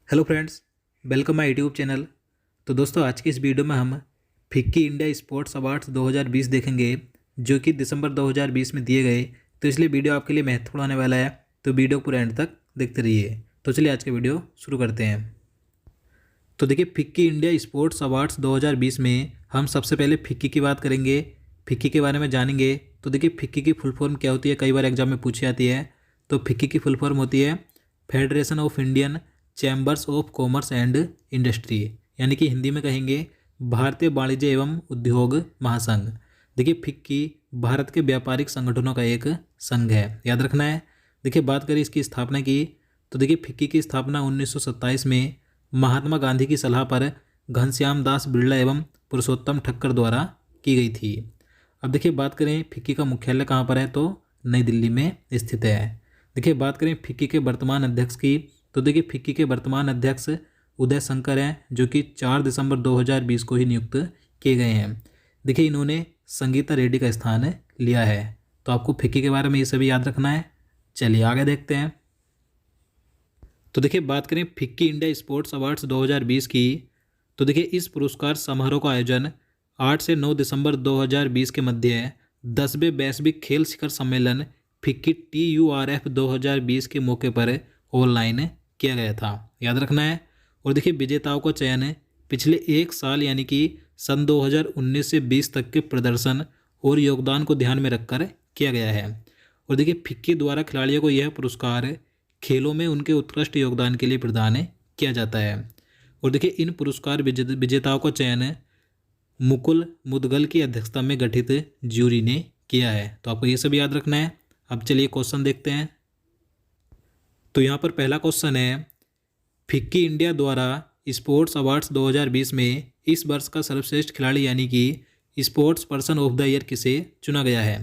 Hello friends, welcome my YouTube channel. तो दोस्तों, आज की इस वीडियो में हम फिक्की इंडिया स्पोर्ट्स अवार्ड्स 2020 देखेंगे, जो कि दिसंबर 2020 में दिए गए। तो इसलिए वीडियो आपके लिए महत्वपूर्ण होने वाला है, तो वीडियो पूरा एंड तक देखते रहिए। तो चलिए आज का वीडियो शुरू करते हैं। तो देखिए, फिक्की इंडिया स्पोर्ट्स अवार्ड्स 2020 में हम सबसे पहले फिक्की की बात करेंगे, फिक्की के बारे में जानेंगे। तो देखिए, फिक्की की फुल फॉर्म क्या होती है, कई बार एग्जाम में पूछी जाती है। तो फिक्की की फुल फॉर्म होती है federation of Indian chambers of commerce and industry, यानी कि हिंदी में कहेंगे भारतीय वाणिज्य एवं उद्योग महासंघ। देखिए, फिक्की भारत के व्यापारिक संगठनों का एक संघ है, याद रखना है। देखिए, बात करें इसकी स्थापना की, तो देखिए फिक्की की स्थापना 1927 में महात्मा गांधी की सलाह पर घनश्याम दास बिरला एवं पुरुषोत्तम ठक्कर द्वारा की गई थी। अब देखिए, बात करें फिक्की का मुख्यालय कहाँ पर है, तो नई दिल्ली में स्थित है। देखिए, बात करें फिक्की के वर्तमान अध्यक्ष की, तो देखिए फिक्की के वर्तमान अध्यक्ष उदय शंकर हैं, जो कि 4 दिसंबर 2020 को ही नियुक्त किए गए हैं। देखिए, इन्होंने संगीता रेड्डी का स्थान लिया है। तो आपको फिक्की के बारे में ये सभी याद रखना है। चलिए आगे देखते हैं। तो देखिए, बात करें फिक्की इंडिया स्पोर्ट्स अवार्ड्स 2020 की, तो देखिए इस पुरस्कार समारोह का आयोजन 8 से 9 दिसंबर 2020 के मध्य 10वें वैश्विक खेल शिखर सम्मेलन फिक्की TURF 2020 के मौके पर ऑनलाइन किया गया था, याद रखना है। और देखिए, विजेताओं का चयन पिछले एक साल यानी कि सन 2019 से 20 तक के प्रदर्शन और योगदान को ध्यान में रखकर किया गया है। और देखिए, फिक्की द्वारा खिलाड़ियों को यह पुरस्कार खेलों में उनके उत्कृष्ट योगदान के लिए प्रदान किया जाता है। और देखिए, इन पुरस्कार विजेताओं का चयन मुकुल मुदगल की अध्यक्षता में गठित ज्यूरी ने किया है। तो आपको ये सब याद रखना है। अब चलिए क्वेश्चन देखते हैं। तो यहाँ पर पहला क्वेश्चन है, फिक्की इंडिया द्वारा स्पोर्ट्स अवार्ड्स 2020 में इस वर्ष का सर्वश्रेष्ठ खिलाड़ी यानी कि sports person of the year किसे चुना गया है।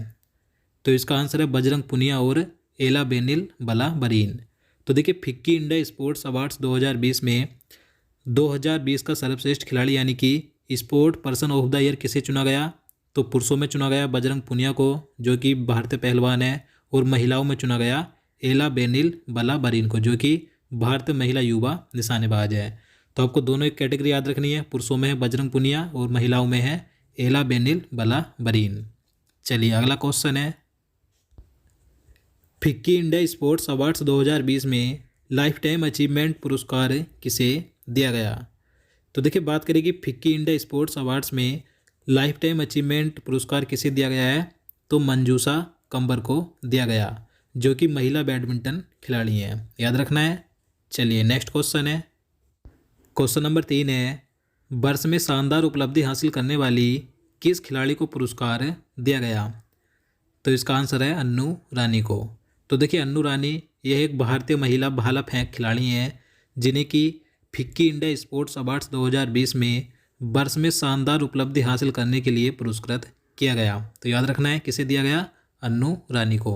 तो इसका आंसर है बजरंग पुनिया और एला बेनिल बला बरीन। तो देखिए, फिक्की इंडिया स्पोर्ट्स अवार्ड्स 2020 में 2020 का सर्वश्रेष्ठ खिलाड़ी यानी कि sport person of the year किसे चुना गया, तो पुरुषों में चुना गया बजरंग पुनिया को, जो कि भारतीय पहलवान है। और महिलाओं में चुना गया एला बेनिल बला बरीन को, जो कि भारतीय महिला युवा निशानेबाज है। तो आपको दोनों एक कैटेगरी याद रखनी है, पुरुषों में है बजरंग पुनिया और महिलाओं में है एला बेनिल बला बरीन। चलिए अगला क्वेश्चन है, फिक्की इंडिया स्पोर्ट्स अवार्ड्स 2020 में लाइफ टाइम अचीवमेंट पुरस्कार किसे दिया गया। तो देखिए, बात करें कि फिक्की इंडिया स्पोर्ट्स अवार्ड्स में लाइफ टाइम अचीवमेंट पुरस्कार किसे दिया गया है, तो मंजूषा कंबर को दिया गया, जो कि महिला बैडमिंटन खिलाड़ी हैं, याद रखना है। चलिए नेक्स्ट क्वेश्चन है, क्वेश्चन नंबर 3 है, वर्ष में शानदार उपलब्धि हासिल करने वाली किस खिलाड़ी को पुरस्कार दिया गया। तो इसका आंसर है अन्नू रानी को। तो देखिए, अन्नू रानी यह एक भारतीय महिला भाला फेंक खिलाड़ी हैं, जिन्हें कि फिक्की इंडिया स्पोर्ट्स अवार्ड्स 2020 में वर्ष में शानदार उपलब्धि हासिल करने के लिए पुरस्कृत किया गया। तो याद रखना है किसे दिया गया, अन्नू रानी को,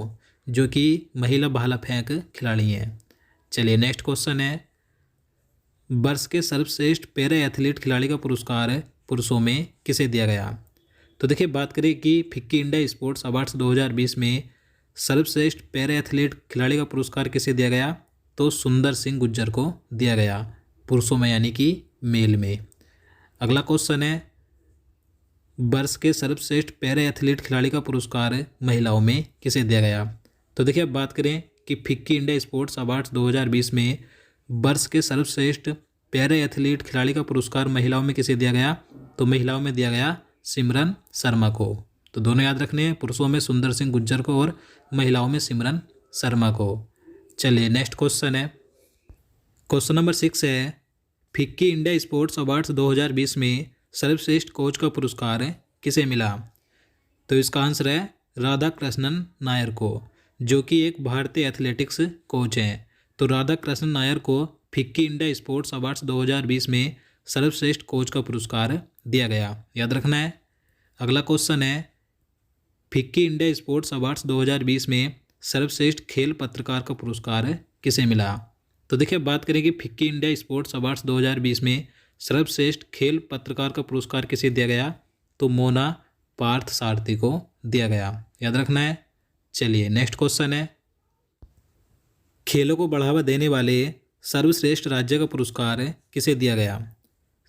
जो कि महिला भाला फेंक खिलाड़ी हैं। चलिए नेक्स्ट क्वेश्चन है, वर्ष के सर्वश्रेष्ठ पैरा एथलीट खिलाड़ी का पुरस्कार पुरुषों में किसे दिया गया। तो देखिए, बात करें कि फिक्की इंडिया स्पोर्ट्स अवार्ड्स 2020 में सर्वश्रेष्ठ पैरा एथलीट खिलाड़ी का पुरस्कार किसे दिया गया, तो सुंदर सिंह गुज्जर को दिया गया, पुरुषों में यानी कि मेल में। अगला क्वेश्चन है, वर्ष के सर्वश्रेष्ठ पैरा एथलीट खिलाड़ी का पुरस्कार महिलाओं में किसे दिया गया। तो देखिए, अब बात करें कि फिक्की इंडिया स्पोर्ट्स अवार्ड्स 2020 में वर्ष के सर्वश्रेष्ठ पैरा एथलीट खिलाड़ी का पुरस्कार महिलाओं में किसे दिया गया, तो महिलाओं में दिया गया सिमरन शर्मा को। तो दोनों याद रखने हैं, पुरुषों में सुंदर सिंह गुज्जर को और महिलाओं में सिमरन शर्मा को। चलिए नेक्स्ट क्वेश्चन है, क्वेश्चन नंबर 6 है, फिक्की इंडिया स्पोर्ट्स अवार्ड्स 2020 में सर्वश्रेष्ठ कोच का पुरस्कार किसे मिला। तो इसका आंसर है राधा कृष्णन नायर को, जो कि एक भारतीय एथलेटिक्स कोच हैं। तो राधा कृष्णन नायर को फिक्की इंडिया स्पोर्ट्स अवार्ड्स 2020 में सर्वश्रेष्ठ कोच का पुरस्कार दिया गया, याद रखना है। अगला क्वेश्चन है, फिक्की इंडिया स्पोर्ट्स अवार्ड्स 2020 में सर्वश्रेष्ठ खेल पत्रकार का पुरस्कार किसे मिला। तो देखिए, बात करें कि फिक्की इंडिया स्पोर्ट्स अवार्ड्स 2020 में सर्वश्रेष्ठ खेल पत्रकार का पुरस्कार किसे दिया गया, तो मोना पार्थ सारथी को दिया गया, याद रखना है। चलिए नेक्स्ट क्वेश्चन है, खेलों को बढ़ावा देने वाले सर्वश्रेष्ठ राज्य का पुरस्कार किसे दिया गया?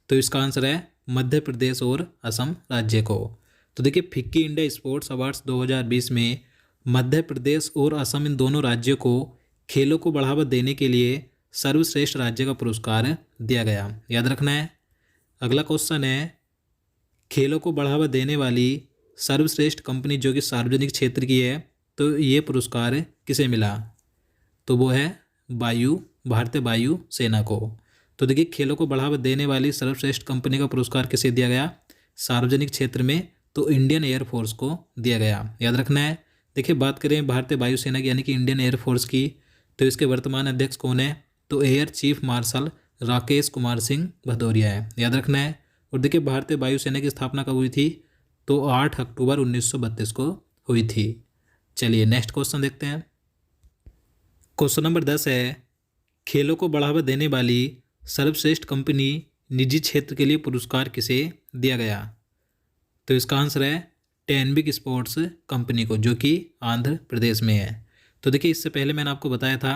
तो इसका आंसर है मध्य प्रदेश और असम राज्य को। तो देखिए फिक्की इंडिया स्पोर्ट्स अवार्ड्स 2020 में मध्य प्रदेश और असम इन दोनों राज्यों को खेलों को बढ़ावा देने के लिए सर्वश्रेष्ठ राज्य का पुरस्कार दिया गया, याद रखना है। अगला क्वेश्चन है, खेलों को बढ़ावा देने वाली सर्वश्रेष्ठ कंपनी जो कि सार्वजनिक क्षेत्र की है, तो ये पुरस्कार किसे मिला? तो वो है भारतीय वायु सेना को। तो देखिए खेलों को बढ़ावा देने वाली सर्वश्रेष्ठ कंपनी का पुरस्कार किसे दिया गया सार्वजनिक क्षेत्र में? तो इंडियन एयरफोर्स को दिया गया, याद रखना है। देखिए बात करें भारतीय वायुसेना की यानी कि इंडियन एयरफोर्स की, तो इसके वर्तमान अध्यक्ष कौन है? तो air chief marshal Rakesh Kumar Singh Bhadauria है, याद रखना है। और देखिए भारतीय वायुसेना की स्थापना कब हुई थी? तो 8 अक्टूबर 1932 को हुई थी। चलिए नेक्स्ट क्वेश्चन देखते हैं। क्वेश्चन नंबर 10 है, खेलों को बढ़ावा देने वाली सर्वश्रेष्ठ कंपनी निजी क्षेत्र के लिए पुरस्कार किसे दिया गया? तो इसका आंसर है टेनबिक स्पोर्ट्स कंपनी को, जो कि आंध्र प्रदेश में है। तो देखिए इससे पहले मैंने आपको बताया था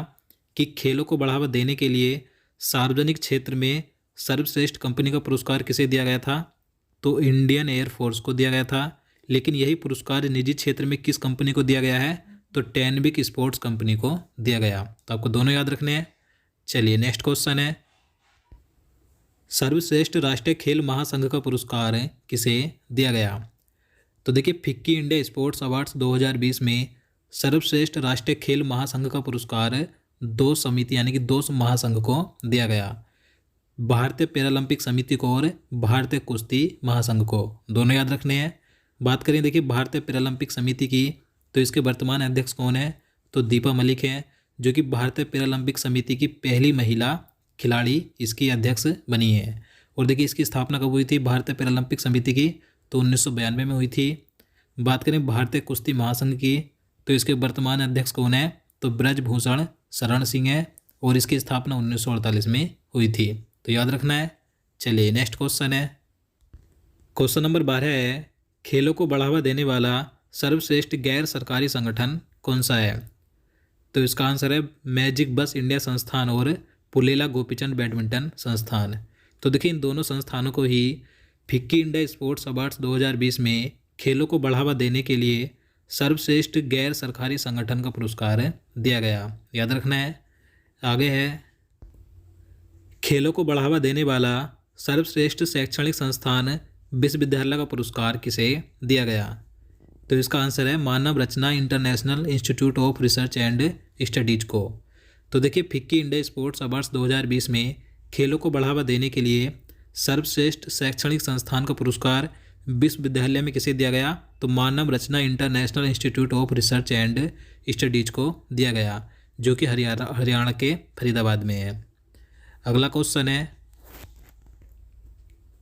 कि खेलों को बढ़ावा देने के लिए सार्वजनिक क्षेत्र में सर्वश्रेष्ठ कंपनी का पुरस्कार किसे दिया गया था? तो इंडियन एयरफोर्स को दिया गया था। लेकिन यही पुरस्कार निजी क्षेत्र में किस कंपनी को दिया गया है? तो टेनबिक स्पोर्ट्स कंपनी को दिया गया। तो आपको दोनों याद रखने हैं। चलिए नेक्स्ट क्वेश्चन है, सर्वश्रेष्ठ राष्ट्रीय खेल महासंघ का पुरस्कार किसे दिया गया? तो देखिए फिक्की इंडिया स्पोर्ट्स अवार्ड्स 2020 में सर्वश्रेष्ठ राष्ट्रीय खेल महासंघ का पुरस्कार दो समिति यानी कि दो महासंघ को दिया गया, भारतीय पैरालंपिक समिति को और भारतीय कुश्ती महासंघ को। दोनों याद रखने हैं। बात करें देखिए भारतीय पैरालंपिक समिति की, तो इसके वर्तमान अध्यक्ष कौन है? तो दीपा मलिक है, जो कि भारतीय पैरालंपिक समिति की पहली महिला खिलाड़ी इसकी अध्यक्ष बनी है। और देखिए इसकी स्थापना कब हुई थी भारतीय पैरालंपिक समिति की? तो 1992 में हुई थी। बात करें भारतीय कुश्ती महासंघ की, तो इसके वर्तमान अध्यक्ष कौन है? तो ब्रजभूषण शरण सिंह है, और इसकी स्थापना 1948 में हुई थी। तो याद रखना है। चलिए नेक्स्ट क्वेश्चन है, क्वेश्चन नंबर 12 है, खेलों को बढ़ावा देने वाला सर्वश्रेष्ठ गैर सरकारी संगठन कौन सा है? तो इसका आंसर है मैजिक बस इंडिया संस्थान और पुलेला गोपीचंद बैडमिंटन संस्थान। तो देखिए इन दोनों संस्थानों को ही फिक्की इंडिया स्पोर्ट्स अवार्ड्स 2020 में खेलों को बढ़ावा देने के लिए सर्वश्रेष्ठ गैर सरकारी संगठन का पुरस्कार दिया गया, याद रखना है। आगे है, खेलों को बढ़ावा देने वाला सर्वश्रेष्ठ शैक्षणिक संस्थान विश्वविद्यालय का पुरस्कार किसे दिया गया? तो इसका आंसर है Manav Rachna international institute of research and studies को। तो देखिए फिक्की इंडिया स्पोर्ट्स अवार्ड्स 2020 में खेलों को बढ़ावा देने के लिए सर्वश्रेष्ठ शैक्षणिक संस्थान का पुरस्कार विश्वविद्यालय में किसे दिया गया? तो Manav Rachna international institute of research and studies को दिया गया, जो कि हरियाणा के फरीदाबाद में है। अगला क्वेश्चन है,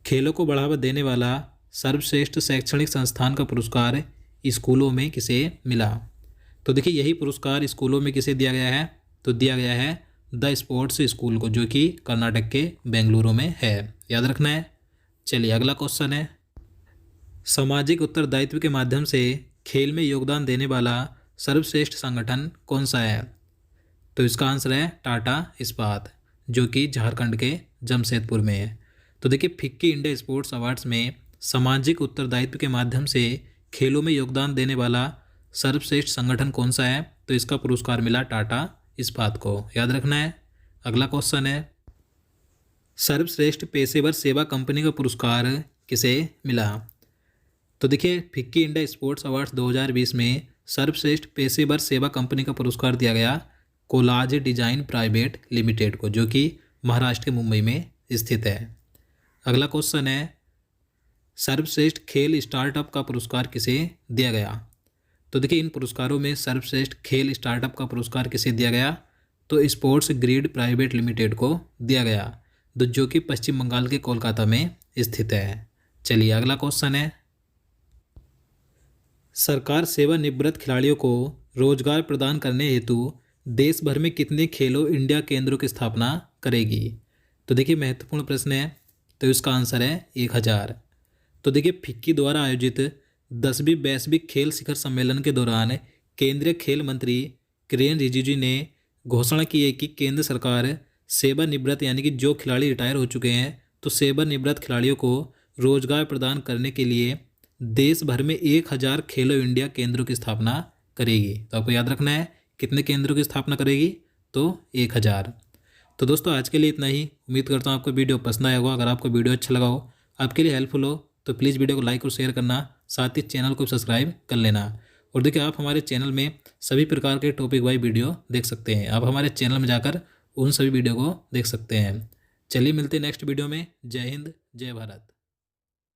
खेलों को बढ़ावा देने वाला सर्वश्रेष्ठ शैक्षणिक संस्थान का पुरस्कार स्कूलों में किसे मिला? तो देखिए यही पुरस्कार स्कूलों में किसे दिया गया है? तो दिया गया है द स्पोर्ट्स स्कूल को, जो कि कर्नाटक के बेंगलुरु में है, याद रखना है। चलिए अगला क्वेश्चन है, सामाजिक उत्तरदायित्व के माध्यम से खेल में योगदान देने वाला सर्वश्रेष्ठ संगठन कौन सा है? तो इसका आंसर है टाटा इस्पात, जो कि झारखंड के जमशेदपुर में है। तो देखिए फिक्की इंडिया स्पोर्ट्स अवार्ड्स में सामाजिक उत्तरदायित्व के माध्यम से खेलों में योगदान देने वाला सर्वश्रेष्ठ संगठन कौन सा है? तो इसका पुरस्कार मिला टाटा इस्पात को, याद रखना है। अगला क्वेश्चन है, सर्वश्रेष्ठ पेशेवर सेवा कंपनी का पुरस्कार किसे मिला? तो देखिए फिक्की इंडिया स्पोर्ट्स अवार्ड्स 2020 में सर्वश्रेष्ठ पेशेवर सेवा कंपनी का पुरस्कार दिया गया कोलाज डिजाइन प्राइवेट लिमिटेड को, जो कि महाराष्ट्र के मुंबई में स्थित है। अगला क्वेश्चन है, सर्वश्रेष्ठ खेल स्टार्टअप का पुरस्कार किसे दिया गया? तो देखिए इन पुरस्कारों में सर्वश्रेष्ठ खेल स्टार्टअप का पुरस्कार किसे दिया गया? तो स्पोर्ट्स ग्रिड प्राइवेट लिमिटेड को दिया गया, जो कि पश्चिम बंगाल के कोलकाता में स्थित है। चलिए अगला क्वेश्चन है, सरकार सेवानिवृत्त खिलाड़ियों को रोजगार प्रदान करने हेतु देश भर में कितने खेलो इंडिया केंद्रों की स्थापना करेगी? तो देखिए महत्वपूर्ण प्रश्न है, तो इसका आंसर है 1000। तो देखिए फिक्की द्वारा आयोजित 10वीं वैश्विक खेल शिखर सम्मेलन के दौरान केंद्रीय खेल मंत्री किरेन रिजिजू ने घोषणा की है कि केंद्र सरकार सेवानिवृत्त यानी कि जो खिलाड़ी रिटायर हो चुके हैं तो सेवानिवृत्त खिलाड़ियों को रोजगार प्रदान करने के लिए देश भर में 1000 खेलो इंडिया केंद्रों की स्थापना करेगी। तो आपको याद रखना है कितने केंद्रों की स्थापना करेगी, तो 1000। तो दोस्तों आज के लिए इतना ही। उम्मीद करता हूँ आपको वीडियो पसंद आया होगा। अगर आपको वीडियो अच्छा लगा हो, आपके लिए हेल्पफुल हो, तो प्लीज़ वीडियो को लाइक और शेयर करना, साथ ही चैनल को सब्सक्राइब कर लेना। और देखिए आप हमारे चैनल में सभी प्रकार के टॉपिक वाइज वीडियो देख सकते हैं। आप हमारे चैनल में जाकर उन सभी वीडियो को देख सकते हैं। चलिए मिलते हैं नेक्स्ट वीडियो में। जय हिंद, जय भारत।